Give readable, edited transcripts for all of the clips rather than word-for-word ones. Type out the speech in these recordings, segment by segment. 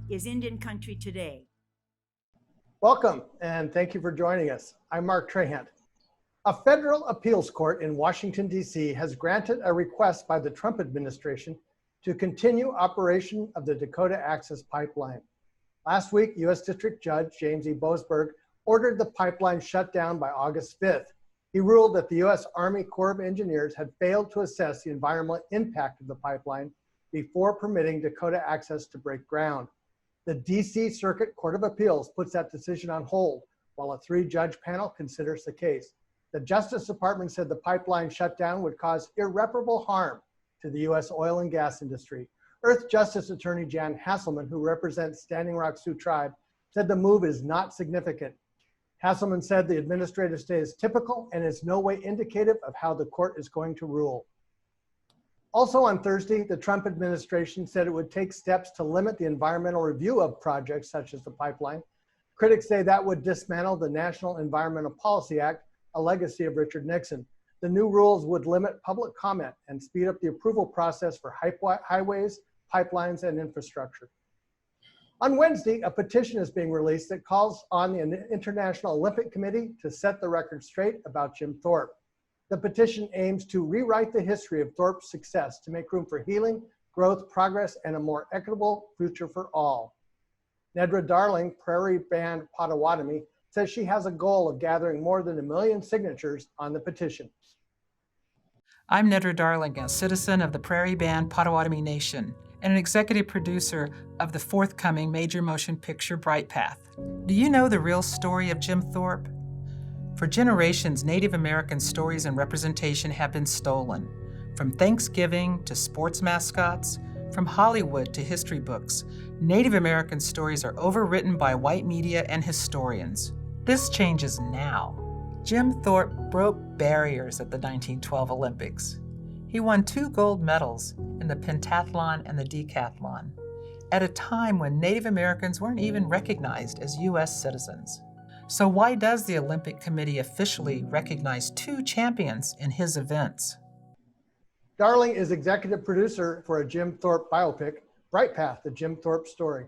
is Indian Country Today. Welcome, and thank you for joining us. I'm Mark Trahant. A federal appeals court in Washington, D.C. has granted a request by the Trump administration to continue operation of the Dakota Access Pipeline. Last week, U.S. District Judge James E. Boasberg ordered the pipeline shut down by August 5th. He ruled that the U.S. Army Corps of Engineers had failed to assess the environmental impact of the pipeline before permitting Dakota Access to break ground. The D.C. Circuit Court of Appeals puts that decision on hold while a 3-judge panel considers the case. The Justice Department said the pipeline shutdown would cause irreparable harm to the U.S. oil and gas industry. Earth Justice Attorney Jan Hasselman, who represents Standing Rock Sioux Tribe, said the move is not significant. Hasselman said the administrative stay is typical and is no way indicative of how the court is going to rule. Also on Thursday, the Trump administration said it would take steps to limit the environmental review of projects such as the pipeline. Critics say that would dismantle the National Environmental Policy Act, a legacy of Richard Nixon. The new rules would limit public comment and speed up the approval process for highways, pipelines, and infrastructure. On Wednesday, a petition is being released that calls on the International Olympic Committee to set the record straight about Jim Thorpe. The petition aims to rewrite the history of Thorpe's success to make room for healing, growth, progress, and a more equitable future for all. Nedra Darling, Prairie Band Potawatomi, says she has a goal of gathering more than 1 million signatures on the petition. I'm Nedra Darling, a citizen of the Prairie Band Potawatomi Nation and an executive producer of the forthcoming major motion picture Bright Path. Do you know the real story of Jim Thorpe? For generations, Native American stories and representation have been stolen. From Thanksgiving to sports mascots, from Hollywood to history books, Native American stories are overwritten by white media and historians. This changes now. Jim Thorpe broke barriers at the 1912 Olympics. He won 2 gold medals in the pentathlon and the decathlon, at a time when Native Americans weren't even recognized as U.S. citizens. So why does the Olympic Committee officially recognize 2 champions in his events? Darling is executive producer for a Jim Thorpe biopic, Bright Path, the Jim Thorpe story.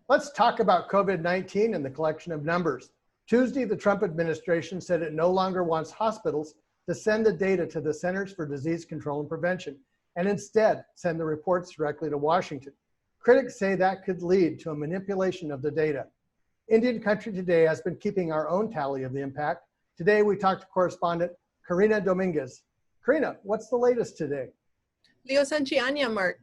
Let's talk about COVID-19 and the collection of numbers. Tuesday, the Trump administration said it no longer wants hospitals to send the data to the Centers for Disease Control and Prevention, and instead send the reports directly to Washington. Critics say that could lead to a manipulation of the data. Indian Country Today has been keeping our own tally of the impact. Today, we talked to correspondent Karina Dominguez. Karina, what's the latest today? Leo Sanchianya, Mark.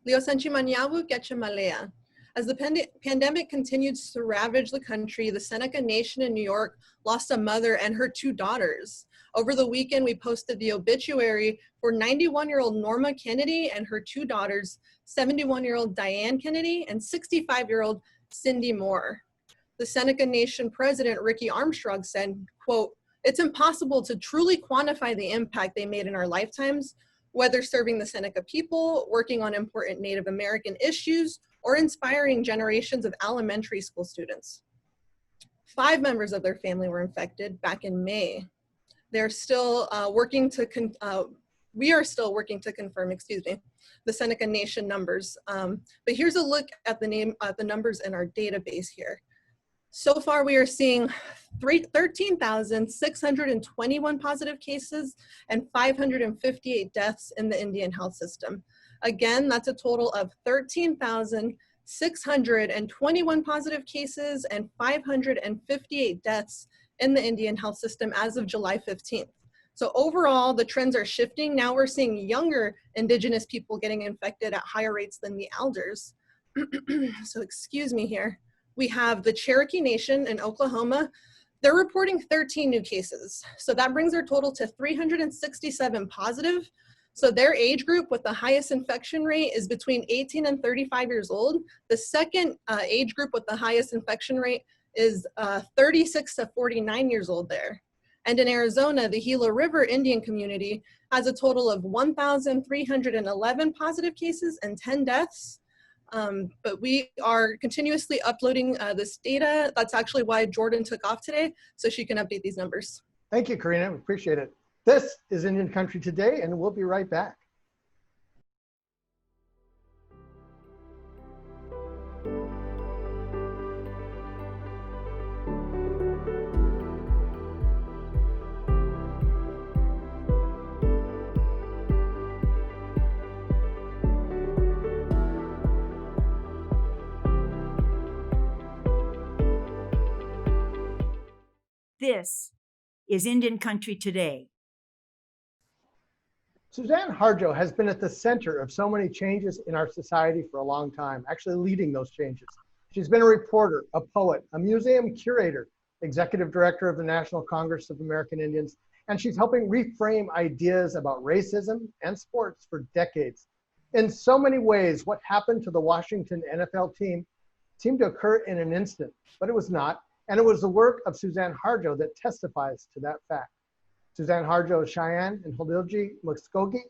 Leo Sanchimanyawu Getchamalea. As the pandemic continues to ravage the country, the Seneca Nation in New York lost a mother and her 2 daughters. Over the weekend, we posted the obituary for 91-year-old Norma Kennedy and her 2 daughters, 71-year-old Diane Kennedy and 65-year-old Cindy Moore. The Seneca Nation president, Ricky Armstrong, said, quote, "It's impossible to truly quantify the impact they made in our lifetimes, whether serving the Seneca people, working on important Native American issues, or inspiring generations of elementary school students." 5 members of their family were infected back in May. They're still we are still working to confirm, the Seneca Nation numbers. But here's a look at the numbers in our database here. So far, we are seeing 13,621 positive cases and 558 deaths in the Indian health system. Again, that's a total of 13,621 positive cases and 558 deaths in the Indian health system as of July 15th. So overall, the trends are shifting. Now we're seeing younger Indigenous people getting infected at higher rates than the elders. So excuse me here. We have the Cherokee Nation in Oklahoma. They're reporting 13 new cases. So that brings their total to 367 positive. So their age group with the highest infection rate is between 18 and 35 years old. The second age group with the highest infection rate is 36 to 49 years old there. And in Arizona, the Gila River Indian community has a total of 1,311 positive cases and 10 deaths. But we are continuously uploading this data. That's actually why Jordan took off today, so she can update these numbers. Thank you, Karina. We appreciate it. This is Indian Country Today, and we'll be right back. This is Indian Country Today. Suzan Harjo has been at the center of so many changes in our society for a long time, actually leading those changes. She's been a reporter, a poet, a museum curator, executive director of the National Congress of American Indians, and she's helping reframe ideas about racism and sports for decades. In so many ways, what happened to the Washington NFL team seemed to occur in an instant, but it was not. And it was the work of Suzan Harjo that testifies to that fact. Suzan Harjo is Cheyenne and Hodilji Muskogee,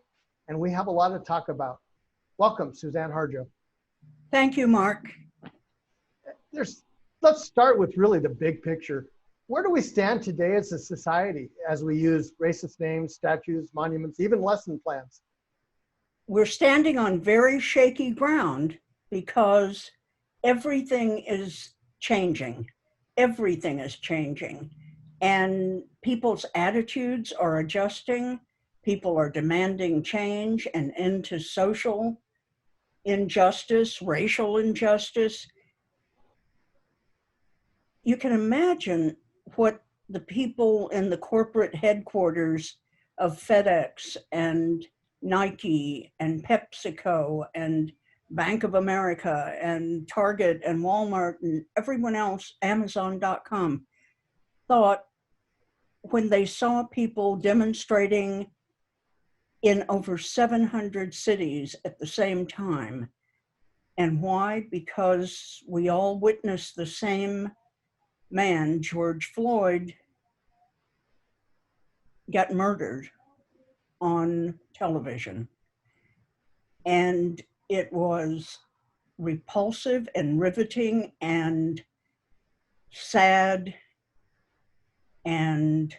and we have a lot to talk about. Welcome, Suzan Harjo. Thank you, Mark. Let's start with really the big picture. Where do we stand today as a society as we use racist names, statues, monuments, even lesson plans? We're standing on very shaky ground because everything is changing. Everything is changing. And people's attitudes are adjusting. People are demanding change and end to social injustice, racial injustice. You can imagine what the people in the corporate headquarters of FedEx and Nike and PepsiCo and Bank of America and Target and Walmart and everyone else, Amazon.com, thought when they saw people demonstrating in over 700 cities at the same time. And why? Because we all witnessed the same man, George Floyd, got murdered on television. And it was repulsive and riveting and sad and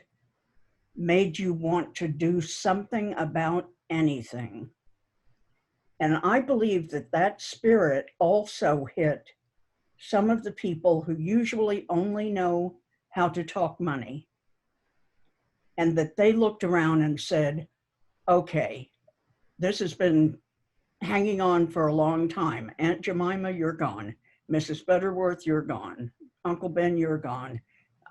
made you want to do something about anything. And I believe that that spirit also hit some of the people who usually only know how to talk money, and that they looked around and said, okay, this has been hanging on for a long time. Aunt Jemima, you're gone. Mrs. Butterworth, you're gone. Uncle Ben, you're gone.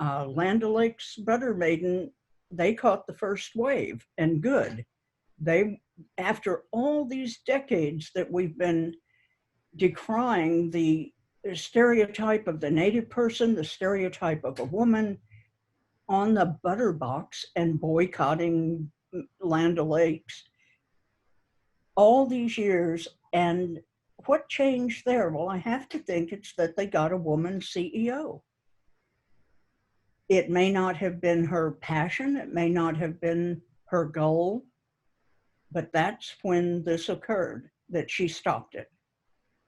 Land O'Lakes Butter Maiden, they caught the first wave, and good. They, after all these decades that we've been decrying the stereotype of the Native person, the stereotype of a woman on the butter box and boycotting Land O'Lakes, all these years. And what changed there? Well, I have to think it's that they got a woman CEO. It may not have been her passion, it may not have been her goal, but that's when this occurred, that she stopped it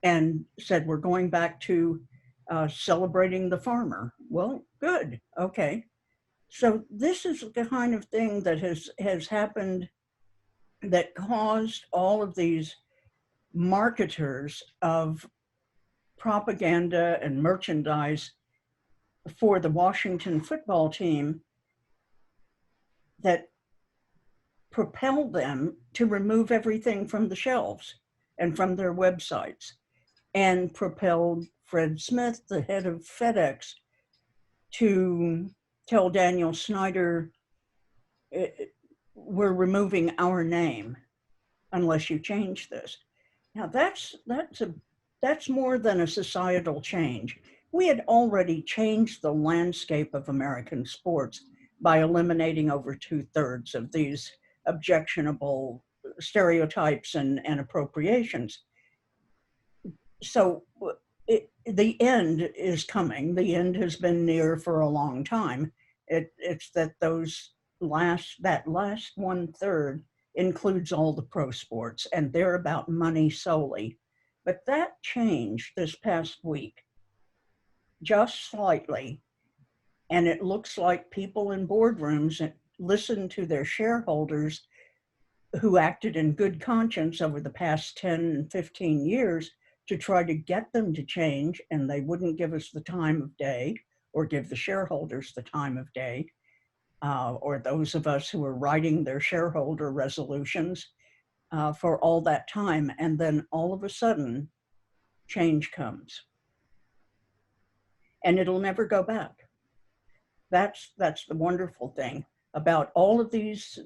and said, we're going back to celebrating the farmer. Well, good, okay. So this is the kind of thing that has happened that caused all of these marketers of propaganda and merchandise for the Washington football team that propelled them to remove everything from the shelves and from their websites, and propelled Fred Smith, the head of FedEx, to tell Daniel Snyder, we're removing our name unless you change this. Now that's more than a societal change. We had already changed the landscape of American sports by eliminating over 2/3 of these objectionable stereotypes and appropriations. So the end is coming. The end has been near for a long time. It's that that last 1/3 includes all the pro sports, and they're about money solely. But that changed this past week, just slightly. And it looks like people in boardrooms listened to their shareholders who acted in good conscience over the past 10 and 15 years to try to get them to change, and they wouldn't give us the time of day, or give the shareholders the time of day, or those of us who are writing their shareholder resolutions for all that time. And then all of a sudden, change comes. And it'll never go back. That's the wonderful thing about all of these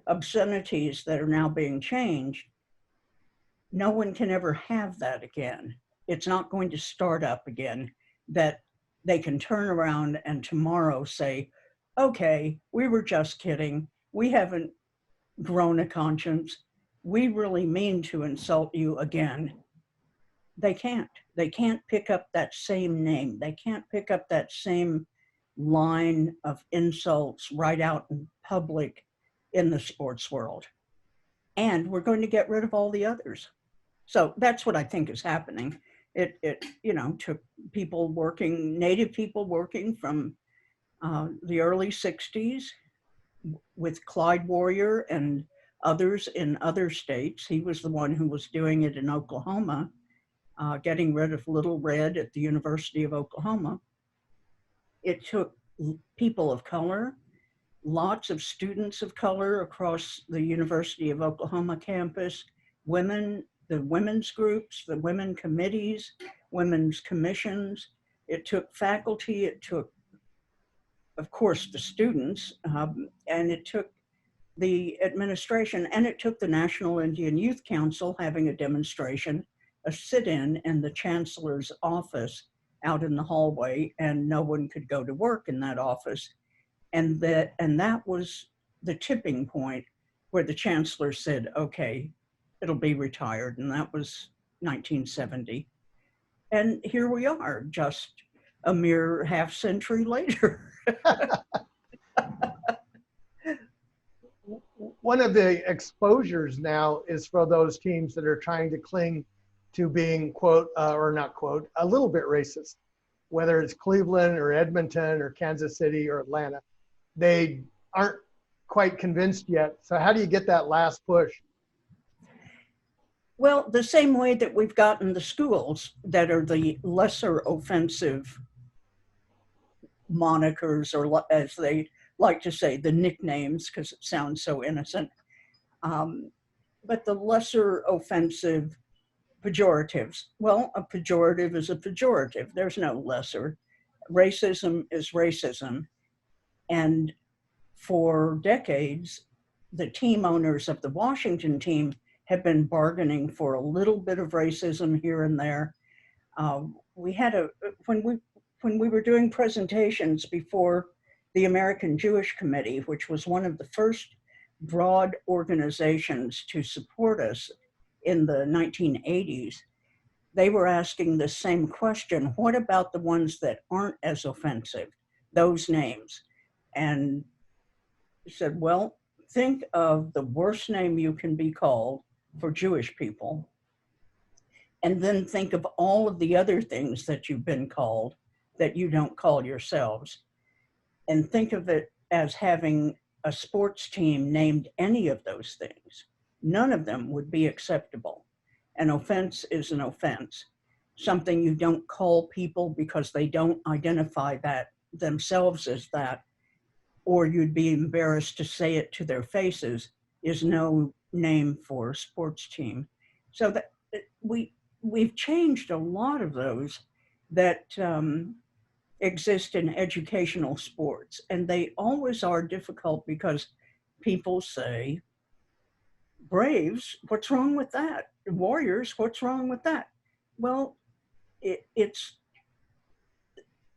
obscenities that are now being changed. No one can ever have that again. It's not going to start up again, that they can turn around and tomorrow say, okay, we were just kidding. We haven't grown a conscience. We really mean to insult you again. They can't. They can't pick up that same name. They can't pick up that same line of insults right out in public in the sports world. And we're going to get rid of all the others. So that's what I think is happening. It took people working, Native people working from the early 60s with Clyde Warrior and others in other states. He was the one who was doing it in Oklahoma, getting rid of Little Red at the University of Oklahoma. It took people of color, lots of students of color across the University of Oklahoma campus, women, the women's groups, the women committees, women's commissions. It took faculty, it took, of course, the students, and it took the administration, and it took the National Indian Youth Council having a demonstration, a sit-in in the chancellor's office out in the hallway, and no one could go to work in that office. And that was the tipping point where the chancellor said, okay, it'll be retired. And that was 1970. And here we are, just a mere half century later. One of the exposures now is for those teams that are trying to cling to being, quote, or not quote, a little bit racist, whether it's Cleveland or Edmonton or Kansas City or Atlanta. They aren't quite convinced yet. So how do you get that last push? Well, the same way that we've gotten the schools that are the lesser offensive monikers, or as they like to say, the nicknames, because it sounds so innocent, but the lesser offensive pejoratives. Well, a pejorative is a pejorative. There's no lesser. Racism is racism. And for decades, the team owners of the Washington team have been bargaining for a little bit of racism here and there. We had when we were doing presentations before the American Jewish Committee, which was one of the first broad organizations to support us in the 1980s, they were asking the same question: what about the ones that aren't as offensive, those names? And said, well, think of the worst name you can be called for Jewish people, and then think of all of the other things that you've been called that you don't call yourselves, and think of it as having a sports team named any of those things. None of them would be acceptable. An offense is an offense. Something you don't call people because they don't identify that themselves as that, or you'd be embarrassed to say it to their faces, is no name for a sports team. So that we've changed a lot of those that exist in educational sports, and they always are difficult because people say, Braves, what's wrong with that? Warriors, what's wrong with that? Well, it's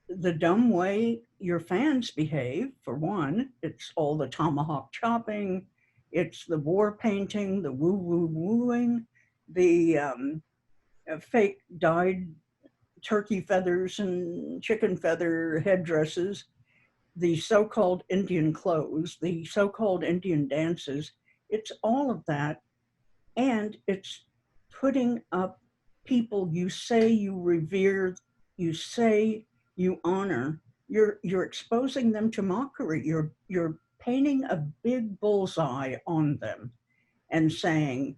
the dumb way your fans behave, for one. It's all the tomahawk chopping, it's the war painting, the woo-woo-wooing, the fake dyed turkey feathers and chicken feather headdresses, the so-called Indian clothes, the so-called Indian dances. It's all of that. And it's putting up people you say you revere, you say you honor. You're exposing them to mockery. You're painting a big bullseye on them and saying,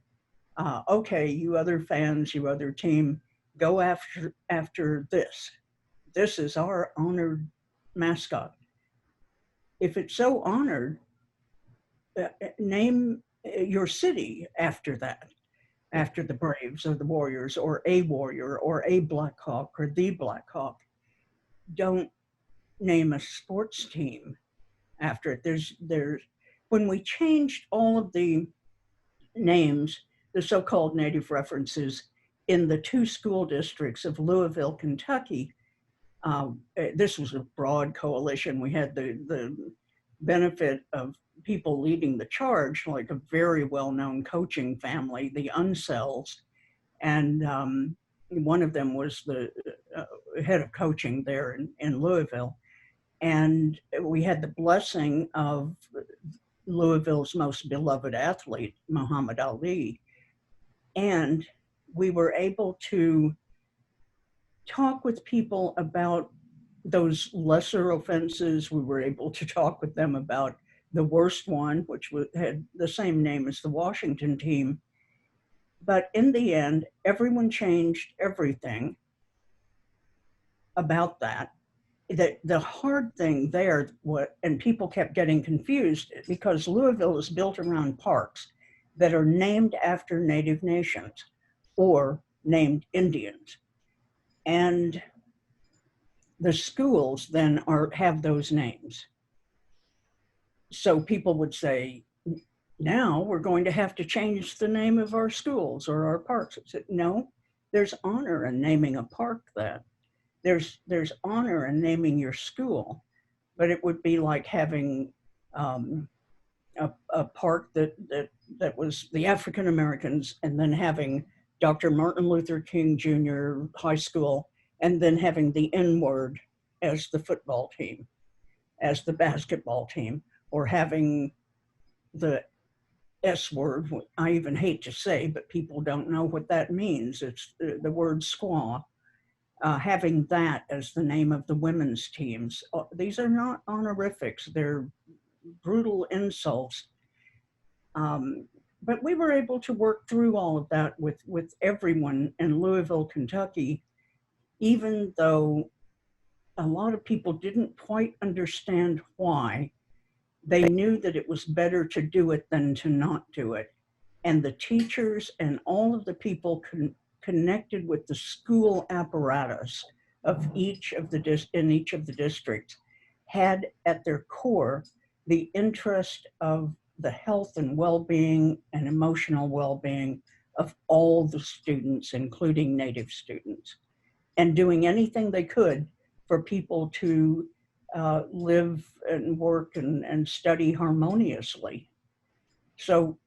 okay, you other fans, you other team, go after this. this is our honored mascot. If it's so honored, name your city after that, after the Braves or the Warriors or a Warrior or a Black Hawk or the Black Hawk. Don't name a sports team after it. There's when we changed all of the names, the so-called native references in the 2 school districts of Louisville, Kentucky, this was a broad coalition. We had the benefit of people leading the charge, like a very well-known coaching family, the Unsells, and one of them was the head of coaching there in Louisville. And we had the blessing of Louisville's most beloved athlete, Muhammad Ali. And we were able to talk with people about those lesser offenses. We were able to talk with them about the worst one, which had the same name as the Washington team. But in the end, everyone changed everything about that. The hard thing there, and people kept getting confused because Louisville is built around parks that are named after Native nations or named Indians. And the schools then have those names. So people would say, now we're going to have to change the name of our schools or our parks. I said, no, there's honor in naming a park that. There's honor in naming your school, but it would be like having a park that was the African Americans, and then having Dr. Martin Luther King Jr. High School, and then having the N word as the football team, as the basketball team, or having the S word. I even hate to say, but people don't know what that means. It's the word squaw. Having that as the name of the women's teams. These are not honorifics, they're brutal insults. But we were able to work through all of that with everyone in Louisville, Kentucky, even though a lot of people didn't quite understand why. They knew that it was better to do it than to not do it. And the teachers and all of the people connected with the school apparatus of each of the districts had at their core the interest of the health and well-being and emotional well-being of all the students, including Native students, and doing anything they could for people to live and work and study harmoniously. So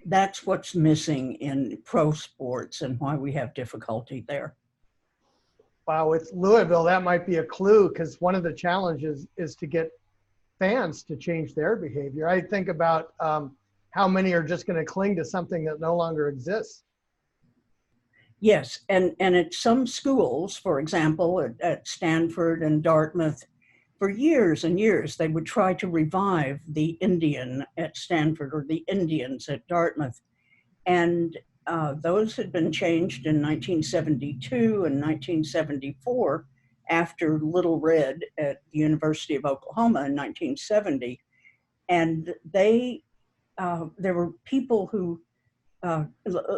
that's what's missing in pro sports and why we have difficulty there. Wow, with Louisville, that might be a clue, because one of the challenges is to get fans to change their behavior. I think about how many are just going to cling to something that no longer exists. Yes, and at some schools, for example, at Stanford and Dartmouth, for years and years, they would try to revive the Indian at Stanford or the Indians at Dartmouth. And those had been changed in 1972 and 1974 after Little Red at the University of Oklahoma in 1970. And there were people who,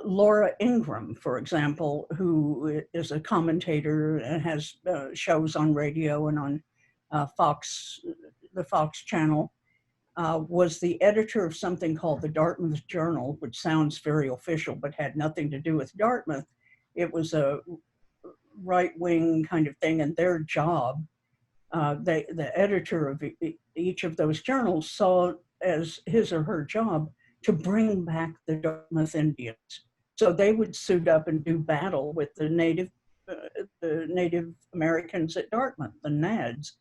Laura Ingraham, for example, who is a commentator and has shows on radio and on the Fox channel, was the editor of something called the Dartmouth Journal, which sounds very official, but had nothing to do with Dartmouth. It was a right-wing kind of thing, and their job, the editor of each of those journals saw as his or her job to bring back the Dartmouth Indians. So they would suit up and do battle with the Native Americans at Dartmouth, the Nads,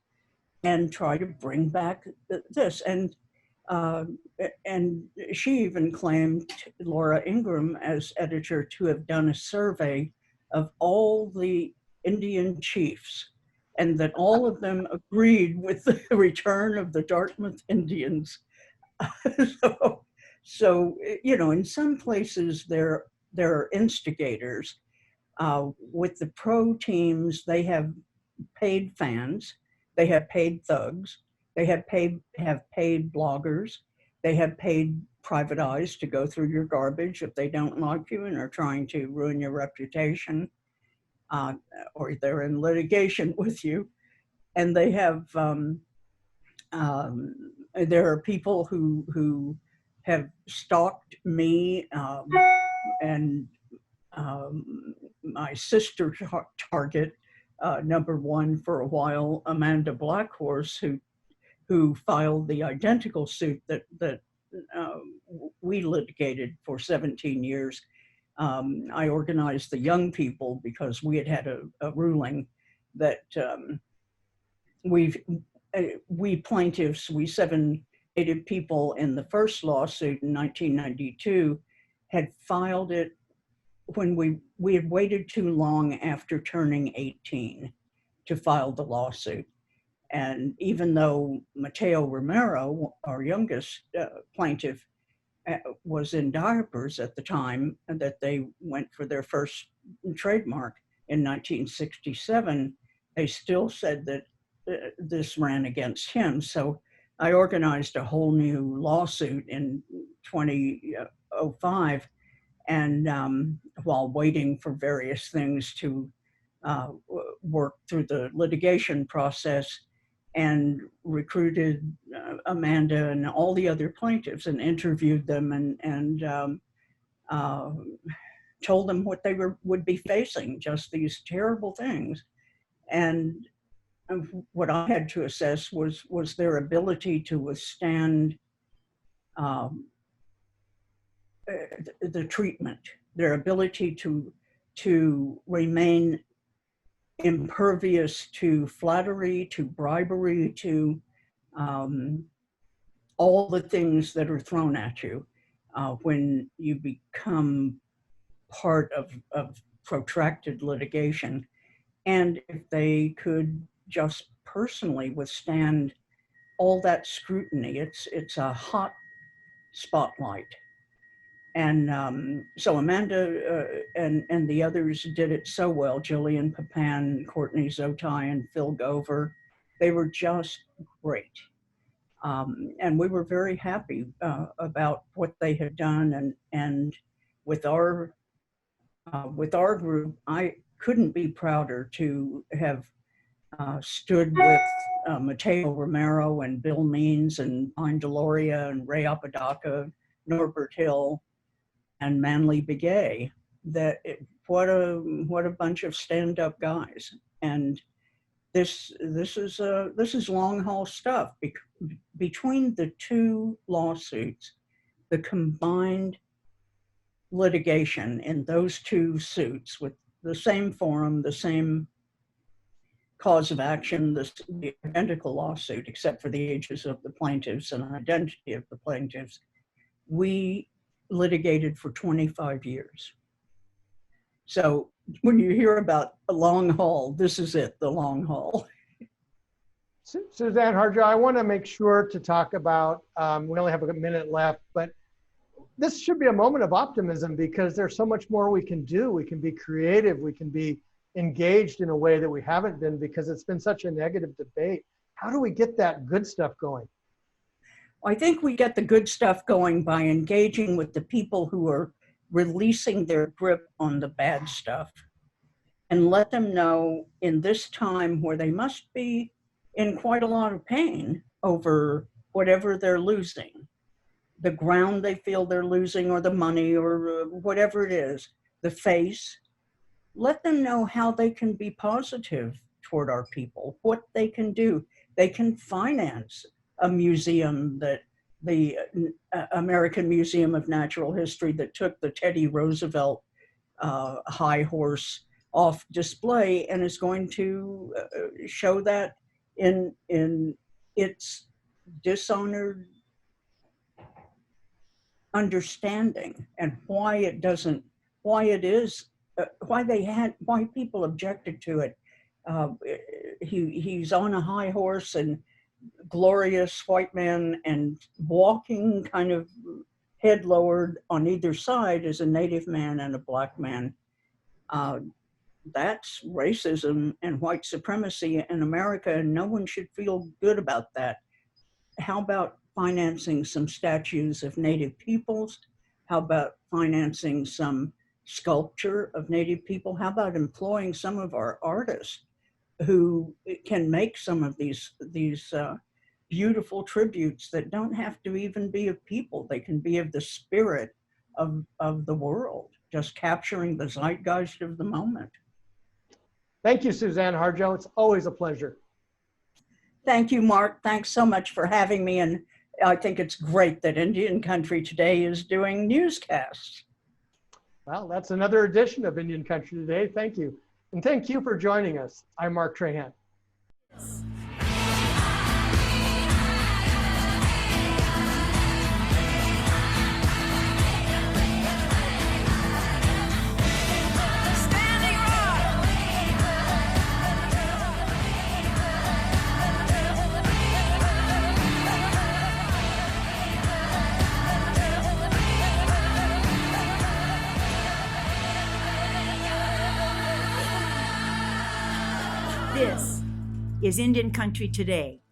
and try to bring back this. And she even claimed, Laura Ingraham as editor, to have done a survey of all the Indian chiefs, and that all of them agreed with the return of the Dartmouth Indians. So, you know, in some places there are instigators. With the pro teams, they have paid fans, they have paid thugs, they have paid bloggers, they have paid private eyes to go through your garbage if they don't like you and are trying to ruin your reputation, or they're in litigation with you. And they have, there are people who have stalked me and my sister target, number one for a while, Amanda Blackhorse, who filed the identical suit that we litigated for 17 years. I organized the young people because we had a ruling that we plaintiffs, we 7 Native people in the first lawsuit in 1992 had filed it when we had waited too long after turning 18 to file the lawsuit. And even though Mateo Romero, our youngest plaintiff, was in diapers at the time that they went for their first trademark in 1967, they still said that this ran against him. So I organized a whole new lawsuit in 2005, and while waiting for various things to work through the litigation process, and recruited Amanda and all the other plaintiffs and interviewed them and told them what they would be facing, just these terrible things. And what I had to assess was their ability to withstand the treatment, their ability to remain impervious to flattery, to bribery, to all the things that are thrown at you when you become part of protracted litigation. And if they could just personally withstand all that scrutiny, it's a hot spotlight. And so Amanda and the others did it so well. Jillian Papan, Courtney Zotai, and Phil Gover, they were just great. And we were very happy about what they had done. And with our group, I couldn't be prouder to have stood with Mateo Romero and Bill Means and Pine Deloria and Ray Apodaca, Norbert Hill, and Manly Begay. What a bunch of stand-up guys. And this is long haul stuff. Between the two lawsuits, the combined litigation in those two suits with the same forum, the same cause of action, the identical lawsuit, except for the ages of the plaintiffs and identity of the plaintiffs, we litigated for 25 years. So when you hear about a long haul, this is it, the long haul. Suzan, Harjo, I want to make sure to talk about, we only have a minute left, but this should be a moment of optimism because there's so much more we can do. We can be creative. We can be engaged in a way that we haven't been because it's been such a negative debate. How do we get that good stuff going? I think we get the good stuff going by engaging with the people who are releasing their grip on the bad stuff and let them know in this time where they must be in quite a lot of pain over whatever they're losing, the ground they feel they're losing or the money or whatever it is, the face, let them know how they can be positive toward our people, what they can do. They can finance a museum, that the American Museum of Natural History that took the Teddy Roosevelt high horse off display and is going to show that in its dishonored understanding and why it doesn't, why it is, why people objected to it. He's on a high horse and glorious white man and walking kind of head lowered on either side is a Native man and a Black man. that's racism and white supremacy in America, and no one should feel good about that. How about financing some statues of Native peoples? How about financing some sculpture of Native people? How about employing some of our artists who can make some of these beautiful tributes that don't have to even be of people? They can be of the spirit of the world, just capturing the zeitgeist of the moment. Thank you, Suzan Harjo. It's always a pleasure. Thank you, Mark. Thanks so much for having me. And I think it's great that Indian Country Today is doing newscasts. Well, that's another edition of Indian Country Today. Thank you. And thank you for joining us. I'm Mark Trahan. This is Indian Country Today.